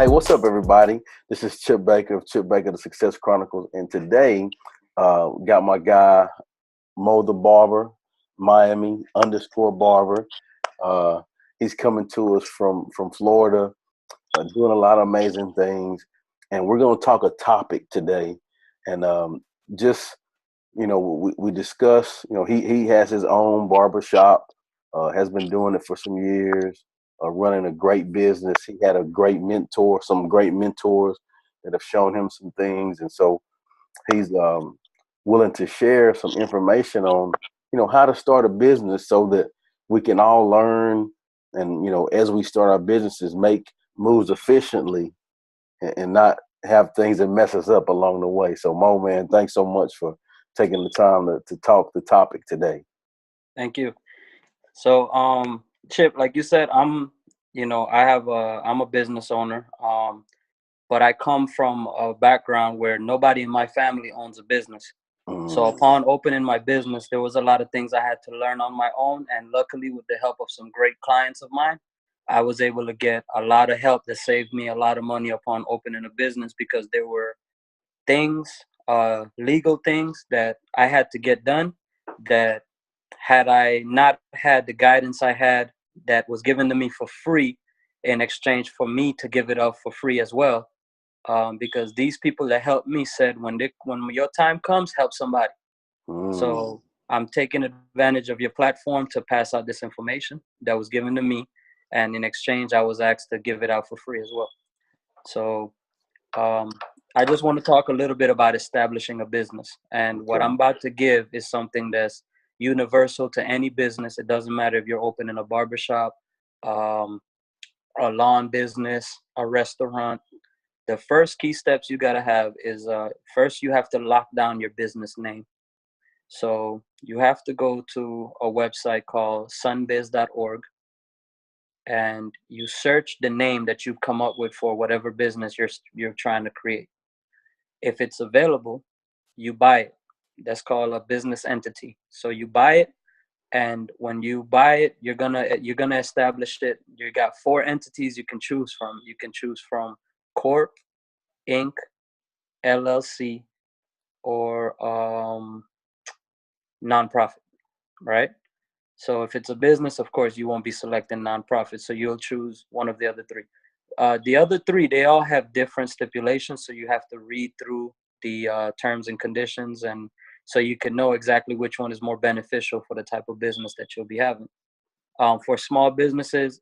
Hey, what's up, everybody? This is Chip Baker of Chip Baker, the Success Chronicles, and today got my guy Mo the Barber, Miami underscore Barber. Uh, he's coming to us from Florida, doing a lot of amazing things, and we're going to talk a topic today, and just we discuss. He has his own barber shop, has been doing it for some years, running a great business. He had some great mentors that have shown him some things, and so he's willing to share some information on how to start a business so that we can all learn, and as we start our businesses, make moves efficiently and not have things that mess us up along the way. So, Mo, man, thanks so much for taking the time to talk the topic today. Thank you. So, Chip, like you said, I'm a business owner. But I come from a background where nobody in my family owns a business. So Mm, upon opening my business, there was a lot of things I had to learn on my own. And luckily, with the help of some great clients of mine, I was able to get a lot of help that saved me a lot of money upon opening a business because there were things, legal things that I had to get done that had I not had the guidance I had that was given to me for free in exchange for me to give it up for free as well. Because these people that helped me said, when your time comes, help somebody. mm. So I'm taking advantage of your platform to pass out this information that was given to me, and in exchange, I was asked to give it out for free as well. So um, I just want to talk a little bit about establishing a business. And what Okay. I'm about to give is something that's universal to any business. It doesn't matter if you're opening a barbershop, um, a lawn business, a restaurant. The first key steps you got to have is first, you have to lock down your business name. So you have to go to a website called sunbiz.org and you search the name that you've come up with for whatever business you're trying to create. If it's available, you buy it. That's called a business entity. So you buy it, and when you buy it, you're gonna establish it. You got four entities you can choose from. You can choose from Corp, Inc., LLC, or nonprofit, right? So if it's a business, of course, you won't be selecting nonprofit. So you'll choose one of the other three. The other three, they all have different stipulations. So you have to read through the terms and conditions, and so you can know exactly which one is more beneficial for the type of business that you'll be having. For small businesses,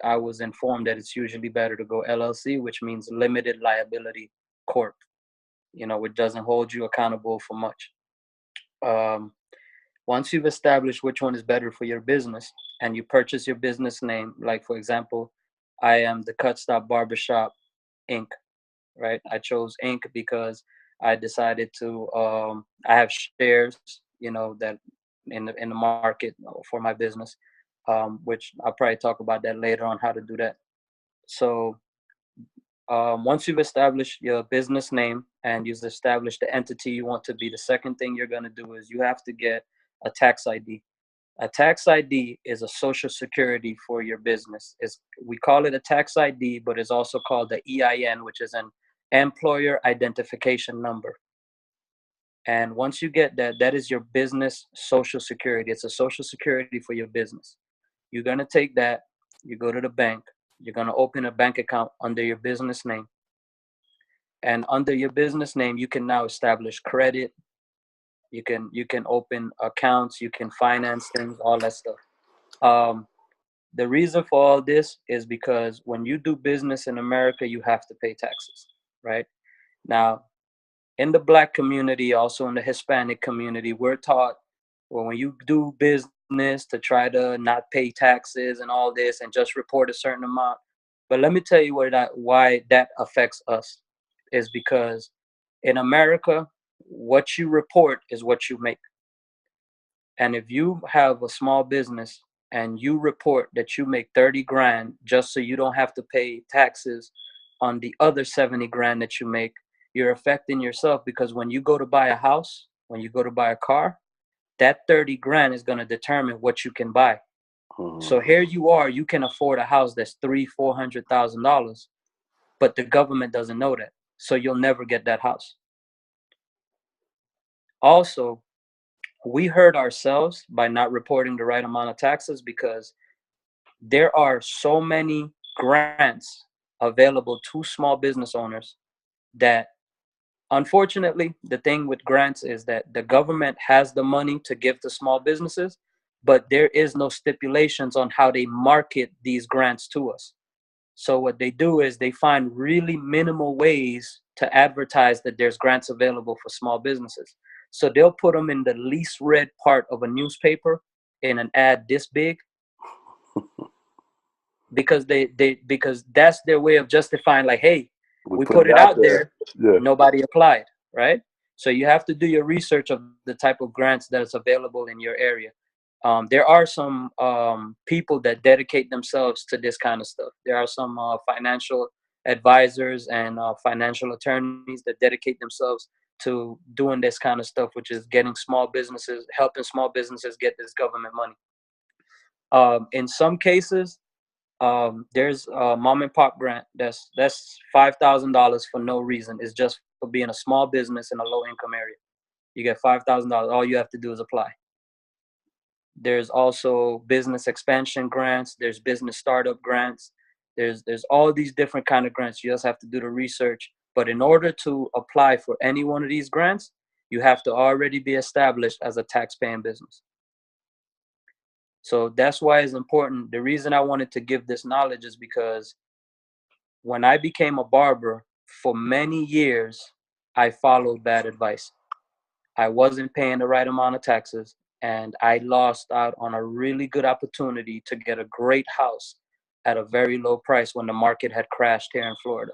I was informed that it's usually better to go LLC, which means limited liability corp. Which doesn't hold you accountable for much. Um, Once you've established which one is better for your business and you purchase your business name, like for example, I am the Cut Stop Barbershop Inc. Right? I chose Inc. because I decided to. I have shares, that in the market for my business, which I'll probably talk about that later on how to do that. So once you've established your business name and you've established the entity you want to be, the second thing you're going to do is you have to get a tax ID. A tax ID is a social security for your business. We call it a tax ID, but it's also called the EIN, which is an employer identification number. And once you get that, that is your business social security. It's a social security for your business. You're going to take that, you go to the bank, you're going to open a bank account under your business name. And under your business name, you can now establish credit. You can open accounts, you can finance things, all that stuff. Um, the reason for all this is because when you do business in America, you have to pay taxes, right? Now, in the Black community, also in the Hispanic community, we're taught, well, when you do business, to try to not pay taxes and all this and just report a certain amount. But let me tell you why that affects us is because in America, what you report is what you make. And if you have a small business and you report that you make 30 grand just so you don't have to pay taxes on the other 70 grand that you make, you're affecting yourself because when you go to buy a house, when you go to buy a car, that 30 grand is going to determine what you can buy. Mhm. So here you are, you can afford a house that's $300,000, $400,000. but the government doesn't know that. So you'll never get that house. Also, we hurt ourselves by not reporting the right amount of taxes because there are so many grants available to small business owners that, unfortunately, the thing with grants is that the government has the money to give to small businesses, but there is no stipulations on how they market these grants to us. So what they do is they find really minimal ways to advertise that there's grants available for small businesses. So they'll put them in the least read part of a newspaper in an ad this big, because because that's their way of justifying, like, hey, We we put put it it out out there. there, Yeah. nobody applied, right? So you have to do your research of the type of grants that is available in your area. There are some people that dedicate themselves to this kind of stuff. There are some financial advisors and financial attorneys that dedicate themselves to doing this kind of stuff, which is getting small businesses, helping small businesses get this government money. In some cases, there's a mom and pop grant that's $5,000 for no reason. It's just for being a small business in a low income area. You get $5,000. All you have to do is apply. There's also business expansion grants. There's business startup grants. There's all these different kind of grants. You just have to do the research. But in order to apply for any one of these grants, you have to already be established as a tax-paying business. So that's why it's important. The reason I wanted to give this knowledge is because when I became a barber, for many years, I followed bad advice. I wasn't paying the right amount of taxes, and I lost out on a really good opportunity to get a great house at a very low price when the market had crashed here in Florida.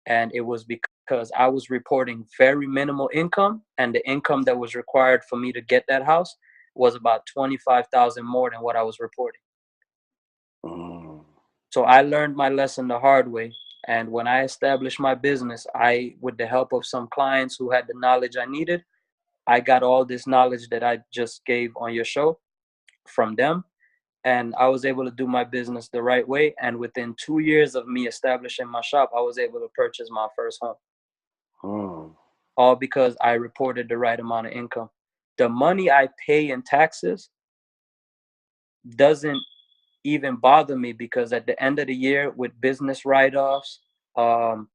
And it was because I was reporting very minimal income, and the income that was required for me to get that house was about 25,000 more than what I was reporting. Mm. So I learned my lesson the hard way. And when I established my business, with the help of some clients who had the knowledge I needed, I got all this knowledge that I just gave on your show from them. And I was able to do my business the right way. And within 2 years of me establishing my shop, I was able to purchase my first home. Mm. All because I reported the right amount of income. The money I pay in taxes doesn't even bother me, because at the end of the year, with business write-offs, um,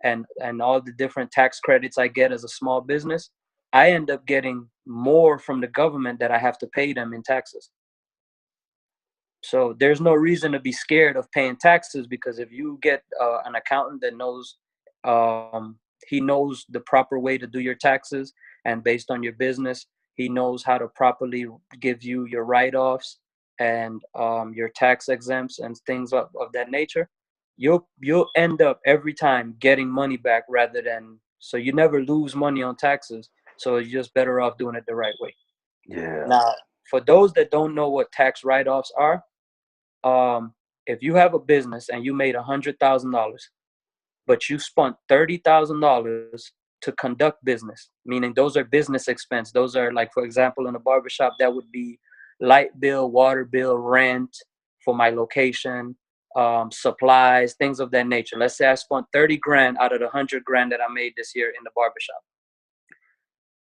and all the different tax credits I get as a small business, I end up getting more from the government that I have to pay them in taxes. So there's no reason to be scared of paying taxes, because if you get an accountant that knows, he knows the proper way to do your taxes, and based on your business, he knows how to properly give you your write-offs and your tax exempts and things of that nature. You'll end up every time getting money back, rather than, so you never lose money on taxes. So you're just better off doing it the right way. Yeah. Now, for those that don't know what tax write-offs are, if you have a business and you made $100,000, but you spent $30,000 to conduct business, meaning those are business expense. Those are, like, for example, in a barbershop, that would be light bill, water bill, rent for my location, supplies, things of that nature. Let's say I spent 30 grand out of the 100 grand that I made this year in the barbershop.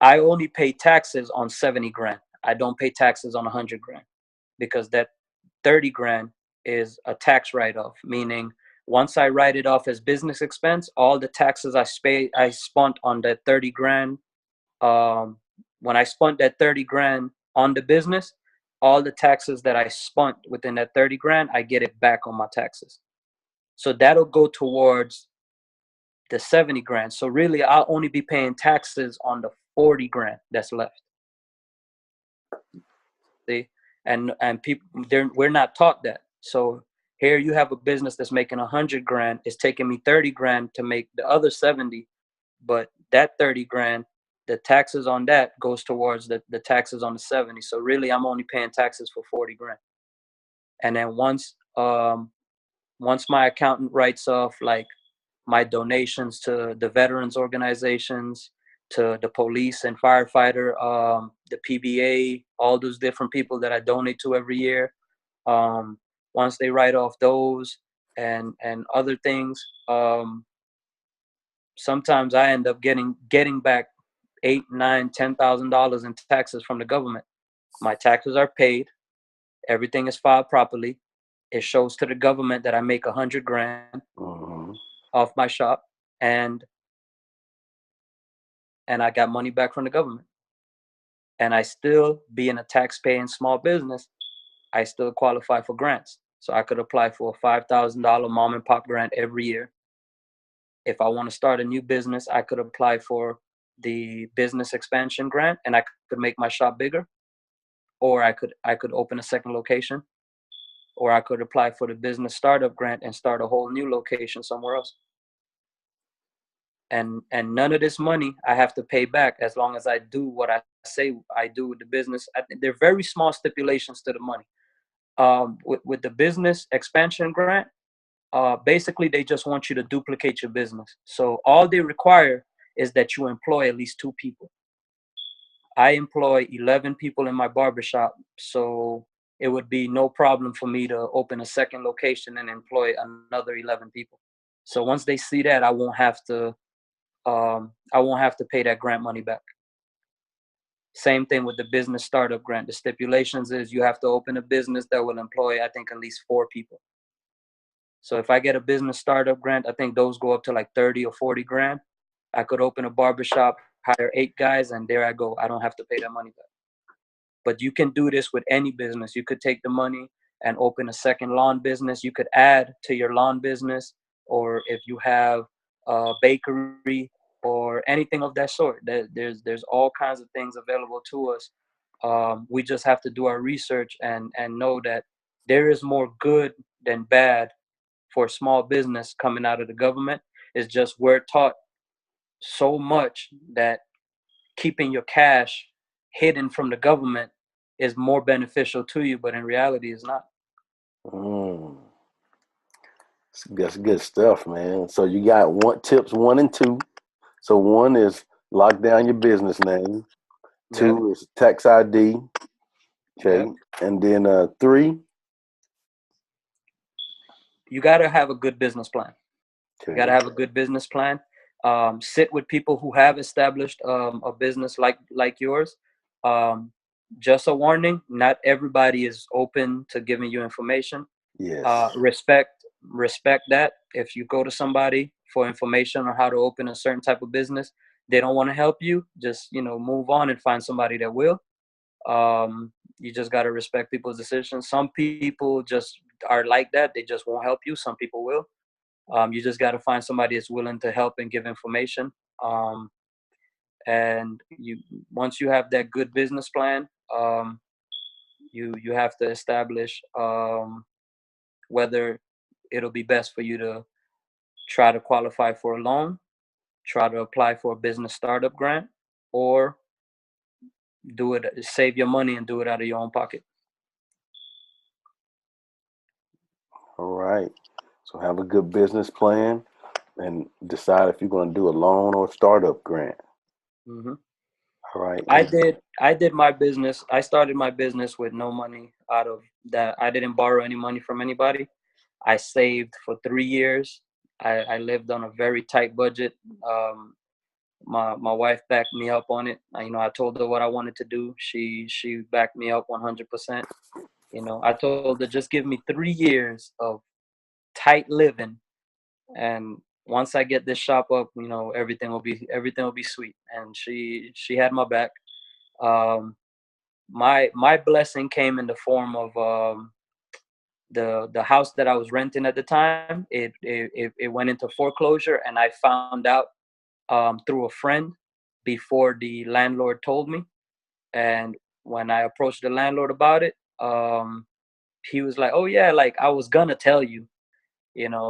I only pay taxes on 70 grand. I don't pay taxes on 100 grand, because that 30 grand is a tax write-off, meaning once I write it off as business expense, all the taxes I spent on that 30 grand, um, when I spent that 30 grand on the business, all the taxes that I spent within that 30 grand, I get it back on my taxes. So that'll go towards the 70 grand. So really, I'll only be paying taxes on the 40 grand that's left. See, and people, we're not taught that. So here you have a business that's making 100 grand. It's taking me 30 grand to make the other 70, but that 30 grand, the taxes on that goes towards the taxes on the 70. So really, I'm only paying taxes for 40 grand. And then once my accountant writes off, like, my donations to the veterans organizations, to the police and firefighter, the PBA, all those different people that I donate to every year. Um, Once they write off those, and other things. Sometimes I end up getting back $8, $9, $10,000 in taxes from the government. My taxes are paid. Everything is filed properly. It shows to the government that I make 100 grand Mm-hmm. off my shop, and I got money back from the government. And I still, being a tax-paying small business, I still qualify for grants. So I could apply for a $5,000 mom and pop grant every year. If I want to start a new business, I could apply for the business expansion grant, and I could make my shop bigger, or I could open a second location, or I could apply for the business startup grant and start a whole new location somewhere else. And none of this money I have to pay back as long as I do what I say I do with the business. I think there are very small stipulations to the money. With the business expansion grant, basically they just want you to duplicate your business. So all they require is that you employ at least 2 people. I employ 11 people in my barbershop, so it would be no problem for me to open a second location and employ another 11 people. So once they see that, I won't have to pay that grant money back. Same thing with the business startup grant. The stipulations is you have to open a business that will employ, I think, at least 4 people. So if I get a business startup grant, I think those go up to like 30 or 40 grand. I could open a barbershop, hire 8 guys, and there I go. I don't have to pay that money back. But you can do this with any business. You could take the money and open a second lawn business. You could add to your lawn business, or if you have a bakery or anything of that sort. There's all kinds of things available to us. We just have to do our research and know that there is more good than bad for small business coming out of the government. It's just we're taught so much that keeping your cash hidden from the government is more beneficial to you, but in reality, it's not. Mm. That's good stuff, man. So you got tips 1 and 2. So 1 is lock down your business name. Yep. 2 is tax ID. Okay, Yep. and then 3. You got to have a good business plan. You got to Okay. have a good business plan. Sit with people who have established a business like yours. Um, just a warning: not everybody is open to giving you information. Yes. Respect that. If you go to somebody for information on how to open a certain type of business, they don't want to help you. Just move on and find somebody that will. You just got to respect people's decisions. Some people just are like that. They just won't help you. Some people will. You just got to find somebody that's willing to help and give information. Um, and once you have that good business plan, you have to establish whether it'll be best for you to try to qualify for a loan, try to apply for a business startup grant, or save your money and do it out of your own pocket. All right. So have a good business plan and decide if you're going to do a loan or startup grant. hmm All right. I did my business. I started my business with no money out of that. I didn't borrow any money from anybody. I saved for 3 years. I lived on a very tight budget. My wife backed me up on it. I told her what I wanted to do. She backed me up 100%. I told her just give me 3 years of tight living, and once I get this shop up, everything will be sweet. And she had my back. Um, my blessing came in the form of the house that I was renting at the time. It went into foreclosure, and I found out through a friend before the landlord told me. And when I approached the landlord about it, he was like, "Oh yeah, like I was gonna tell you."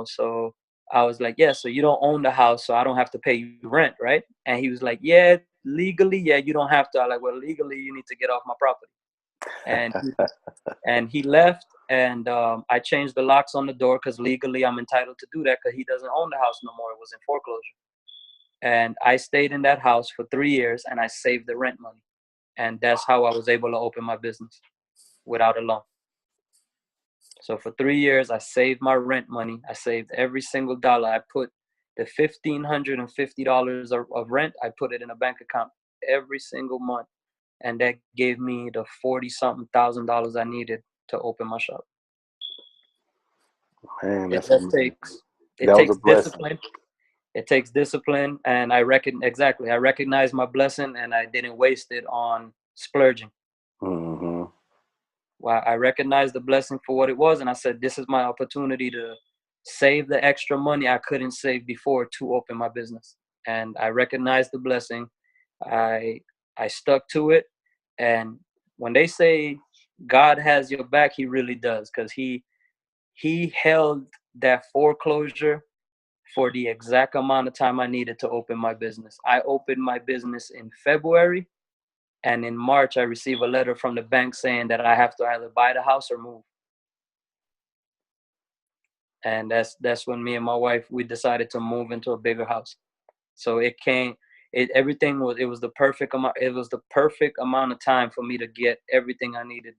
So I was like, "Yeah, so you don't own the house, so I don't have to pay you rent, right?" And he was like, "Yeah, legally, yeah, you don't have to." I like, "Well, legally, you need to get off my property." And he left, and I changed the locks on the door because legally I'm entitled to do that because he doesn't own the house no more. It was in foreclosure. And I stayed in that house for 3 years, and I saved the rent money. And that's how I was able to open my business without a loan. So for 3 years, I saved my rent money. I saved every single dollar. I put the $1,550 of rent. I put it in a bank account every single month, and that gave me the 40-something thousand dollars I needed to open my shop. Man, It that's just amazing. takes it That was a takes blessing. discipline. It takes discipline, and I recognize my blessing, and I didn't waste it on splurging. Mm-hmm. Well, I recognized the blessing for what it was, and I said, "This is my opportunity to save the extra money I couldn't save before to open my business." And I recognized the blessing. I I stuck to it, and when they say God has your back, He really does, because He held that foreclosure for the exact amount of time I needed to open my business. I opened my business in February, and in March I received a letter from the bank saying that I have to either buy the house or move. And that's when me and my wife, we decided to move into a bigger house. So everything was, it was the perfect amount, it was the perfect amount of time for me to get everything I needed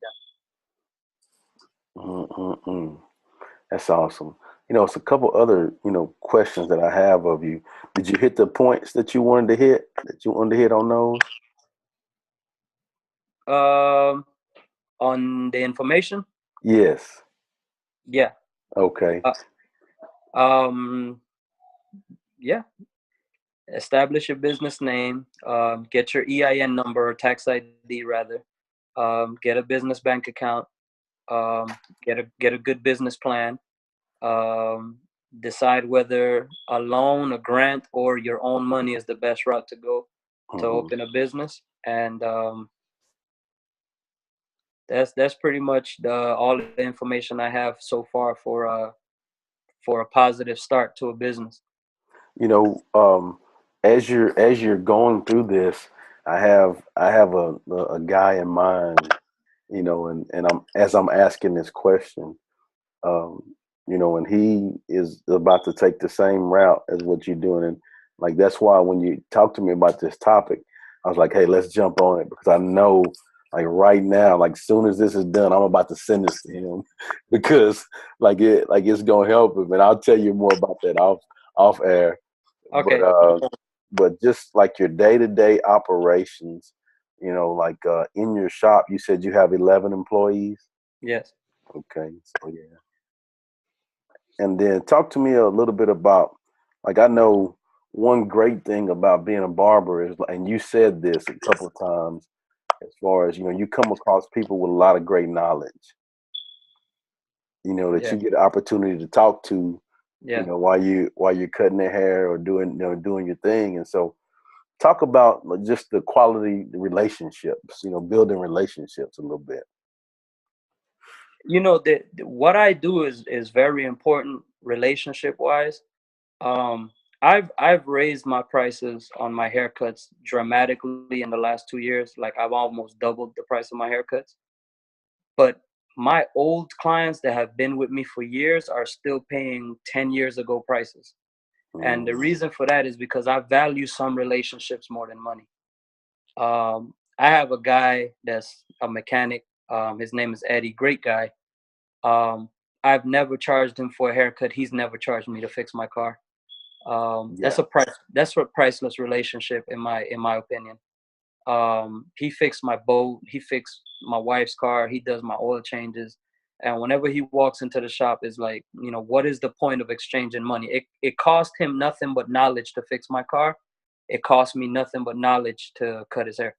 Mm-mm-mm. That's awesome. It's a couple other, questions that I have of you. Did you hit the points that you wanted to hit? That you wanted to hit on those? done. On the information, Yes. yeah. Okay. uh, um yeah, establish your business name, get your EIN number or tax ID rather, get a business bank account, um, get a good business plan, um, decide whether a loan, a grant, or your own money is the best route to go to Hmm. open a business. And that's pretty much all the information I have so far for a positive start to a business. You know, as you're going through this, I have a guy in mind. And I'm asking this question. um, and he is about to take the same route as what you're doing. And like, that's why when you talk to me about this topic, I was like, hey, let's jump on it because I know, like right now, like soon as this is done, I'm about to send this to him because it's gonna help him. And I'll tell you more about that off air. But Okay. but just like your day to day operations, like in your shop, you said you have 11 employees. Yes. Okay, so yeah. And then talk to me a little bit about, like, I know one great thing about being a barber is, and you said this a couple of times, as far as, you come across people with a lot of great knowledge, that Yeah. you get the opportunity to talk to, Yeah. while you're cutting their hair or doing your thing. And so talk about like, just the quality relationships, building relationships a little bit. What I do is very important relationship wise. Um, I've raised my prices on my haircuts dramatically in the last 2 years. Like I've almost doubled the price of my haircuts. But my old clients that have been with me for years are still paying 10 years ago prices. And the Mm, reason for that is because I value some relationships more than money. I have a guy that's a mechanic. His name is Eddie, great guy. Um, I've never charged him for a haircut. He's never charged me to fix my car. That's yeah. a price. That's a priceless relationship in my opinion. He fixed my boat. He fixed my wife's car. He does my oil changes. And whenever he walks into the shop, is like, what is the point of exchanging money? It cost him nothing but knowledge to fix my car. It cost me nothing but knowledge to cut his hair.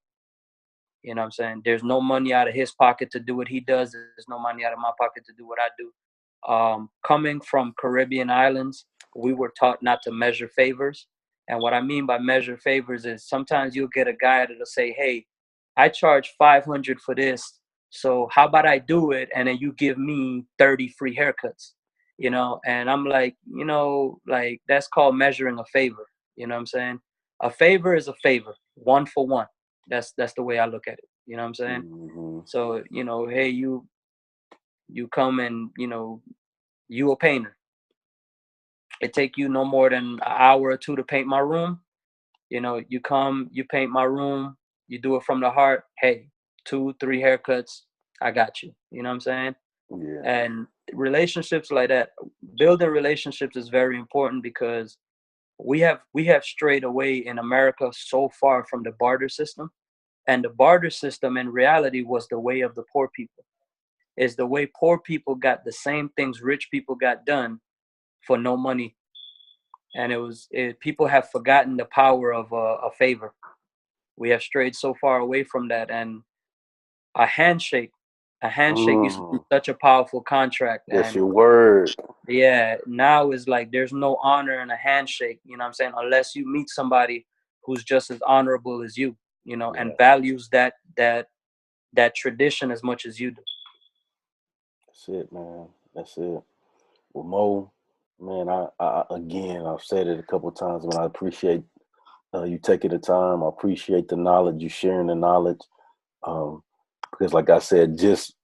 You know what I'm saying? There's no money out of his pocket to do what he does. There's no money out of my pocket to do what I do. Coming from Caribbean islands, we were taught not to measure favors. And what I mean by measure favors is sometimes you'll get a guy that'll say, "Hey, I charge 500 for this. So how about I do it and then you give me 30 free haircuts?" And I'm like, like that's called measuring a favor. You know what I'm saying? A favor is a favor, one for one. That's the way I look at it. You know what I'm saying? Hmm. So, hey, you come and, you a painter. It take you no more than an hour or two to paint my room. You come, you paint my room, you do it from the heart. Hey, 2, 3 haircuts, I got you. You know what I'm saying? Yeah. And relationships like that, building relationships is very important because we have strayed away in America so far from the barter system. And the barter system in reality was the way of the poor people. Is the way poor people got the same things rich people got done for no money. And people have forgotten the power of a favor. We have strayed so far away from that. And a handshake, a handshake used to be such a powerful contract. That's And your word. yeah, now is like there's no honor in a handshake, you know what I'm saying? Unless you meet somebody who's just as honorable as you, and values that tradition as much as you do. That's it, man. That's it. Well, Mo, man, I again, I've said it a couple of times, but I appreciate you taking the time. I appreciate the knowledge, you sharing the knowledge. Because like I said, just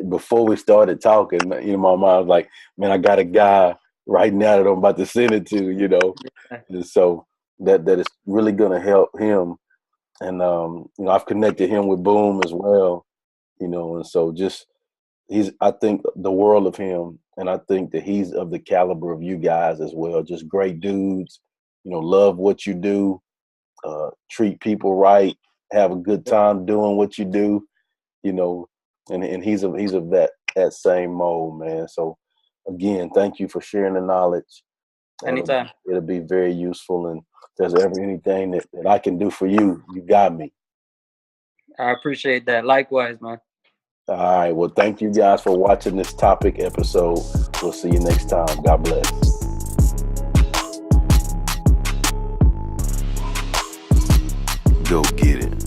before we started talking, my mind was like, man, I got a guy right now that I'm about to send it to, And so that is really gonna help him. And I've connected him with Boom as well, and so just I think the world of him, and I think that he's of the caliber of you guys as well. Just great dudes, love what you do, treat people right, have a good time doing what you do, and he's of that same mold, man. So again, thank you for sharing the knowledge. Anytime. It'll be very useful, and if there's ever anything that I can do for you, you got me. I appreciate that. Likewise, man. All right. Well, thank you guys for watching this topic episode. We'll see you next time. God bless. Go get it.